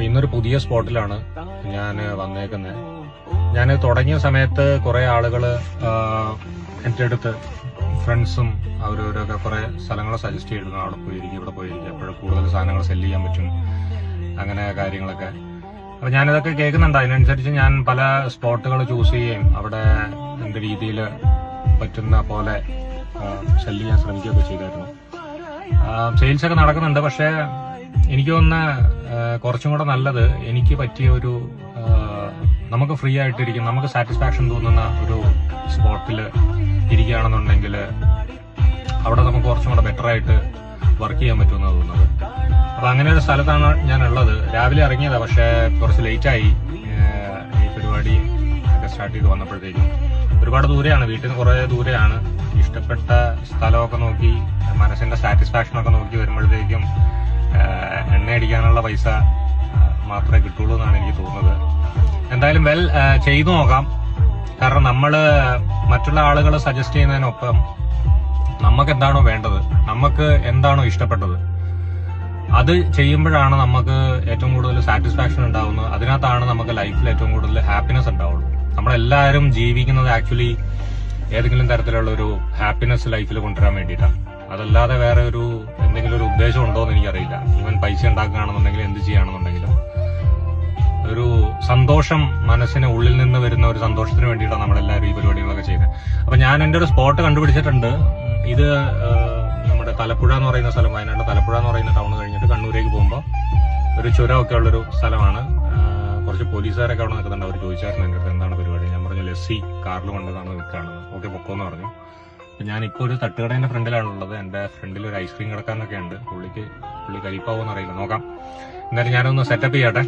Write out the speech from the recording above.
ഇന്നൊരു പുതിയ സ്പോട്ടിലാണ് ഞാൻ വന്നേക്കുന്നത്. ഞാൻ തുടങ്ങിയ സമയത്ത് കുറെ ആളുകൾ എൻ്റെ അടുത്ത് ഫ്രണ്ട്സും അവരവരൊക്കെ കുറെ സ്ഥലങ്ങൾ സജസ്റ്റ് ചെയ്തിരുന്നു. അവിടെ പോയിരിക്കും, ഇവിടെ പോയിരിക്കും, അപ്പോഴും കൂടുതൽ സാധനങ്ങൾ സെല്ല് ചെയ്യാൻ പറ്റും, അങ്ങനെ കാര്യങ്ങളൊക്കെ. അപ്പൊ ഞാനിതൊക്കെ കേൾക്കുന്നുണ്ട്. അതിനനുസരിച്ച് ഞാൻ പല സ്പോട്ടുകൾ ചൂസ് ചെയ്യുകയും അവിടെ എൻ്റെ രീതിയിൽ പറ്റുന്ന പോലെ സെല്ല് ചെയ്യാൻ ശ്രമിക്കുകയൊക്കെ ചെയ്തായിരുന്നു. സെയിൽസ് ഒക്കെ നടക്കുന്നുണ്ട്. പക്ഷെ എനിക്ക് തോന്നുന്ന കുറച്ചും കൂടെ നല്ലത് എനിക്ക് പറ്റിയ ഒരു നമുക്ക് ഫ്രീ ആയിട്ടിരിക്കും, നമുക്ക് സാറ്റിസ്ഫാക്ഷൻ തോന്നുന്ന ഒരു സ്പോട്ടിൽ ഇരിക്കുകയാണെന്നുണ്ടെങ്കിൽ അവിടെ നമുക്ക് കുറച്ചും കൂടെ ബെറ്റർ ആയിട്ട് വർക്ക് ചെയ്യാൻ പറ്റുമെന്നാണ് തോന്നുന്നത്. അപ്പൊ അങ്ങനെ ഒരു സ്ഥലത്താണ് ഞാൻ ഉള്ളത്. രാവിലെ ഇറങ്ങിയതാ, പക്ഷെ കുറച്ച് ലേറ്റായി ഈ പരിപാടി ഒക്കെ സ്റ്റാർട്ട് ചെയ്ത് വന്നപ്പോഴത്തേക്കും. ഒരുപാട് ദൂരെയാണ്, വീട്ടിൽ നിന്ന് കുറെ ദൂരെയാണ്. ഇഷ്ടപ്പെട്ട സ്ഥലമൊക്കെ നോക്കി മനസ്സിന്റെ സാറ്റിസ്ഫാക്ഷനൊക്കെ നോക്കി വരുമ്പോഴത്തേക്കും എണ്ണ അടിക്കാനുള്ള പൈസ മാത്രമേ കിട്ടുള്ളൂ എന്നാണ് എനിക്ക് തോന്നുന്നത്. എന്തായാലും ചെയ്തു നോക്കാം. കാരണം നമ്മള് മറ്റുള്ള ആളുകൾ സജസ്റ്റ് ചെയ്യുന്നതിനൊപ്പം നമുക്ക് എന്താണോ വേണ്ടത്, നമുക്ക് എന്താണോ ഇഷ്ടപ്പെട്ടത്, അത് ചെയ്യുമ്പോഴാണ് നമുക്ക് ഏറ്റവും കൂടുതൽ സാറ്റിസ്ഫാക്ഷൻ ഉണ്ടാവുന്നത്. അതിനകത്താണ് നമുക്ക് ലൈഫിൽ ഏറ്റവും കൂടുതൽ ഹാപ്പിനെസ് ഉണ്ടാവുള്ളൂ. നമ്മളെല്ലാവരും ജീവിക്കുന്നത് ആക്ച്വലി ഏതെങ്കിലും തരത്തിലുള്ള ഒരു ഹാപ്പിനെസ് ലൈഫിൽ കൊണ്ടുവരാൻ വേണ്ടിയിട്ടാണ്. അതല്ലാതെ വേറെ ഒരു എന്തെങ്കിലും ഒരു ഉദ്ദേശം ഉണ്ടോ എന്ന് എനിക്കറിയില്ല. ഇവൻ പൈസ ഉണ്ടാക്കുകയാണെന്നുണ്ടെങ്കിലും എന്ത് ചെയ്യുകയാണെന്നുണ്ടെങ്കിലും ഒരു സന്തോഷം, മനസ്സിന് ഉള്ളിൽ നിന്ന് വരുന്ന ഒരു സന്തോഷത്തിന് വേണ്ടിയിട്ടാണ് നമ്മളെല്ലാവരും ഈ പരിപാടികളൊക്കെ ചെയ്യുന്നത്. അപ്പൊ ഞാൻ എൻ്റെ ഒരു സ്പോട്ട് കണ്ടുപിടിച്ചിട്ടുണ്ട്. ഇത് നമ്മുടെ തലപ്പുഴ എന്ന് പറയുന്ന സ്ഥലം, വയനാട് തലപ്പുഴ എന്ന് പറയുന്ന ടൗൺ കഴിഞ്ഞിട്ട് കണ്ണൂരേക്ക് പോകുമ്പോൾ ഒരു ചുരമൊക്കെ ഉള്ളൊരു സ്ഥലമാണ്. കുറച്ച് പോലീസുകാരൊക്കെ അവിടെ നിൽക്കുന്നുണ്ട്. അവർ ചോദിച്ചായിരുന്നു എൻ്റെ അടുത്ത് എന്താണ് പരിപാടി. ഞാൻ പറഞ്ഞു ലസ്സി കാറിൽ കൊണ്ടുവന്നാണ് നിൽക്കുകയാണെന്ന്. ഓക്കെ പൊക്കോന്ന് പറഞ്ഞു. ഞാനിപ്പോൾ ഒരു തട്ടുകടേന്റെ ഫ്രണ്ടിലാണുള്ളത്. എൻ്റെ ഫ്രണ്ടിൽ ഒരു ഐസ്ക്രീം കിടക്കാനൊക്കെ ഉണ്ട്. പുള്ളി കരിപ്പാവോന്ന് അറിയില്ല, നോക്കാം. എന്തായാലും ഞാനൊന്ന് സെറ്റപ്പ് ചെയ്യട്ടെ.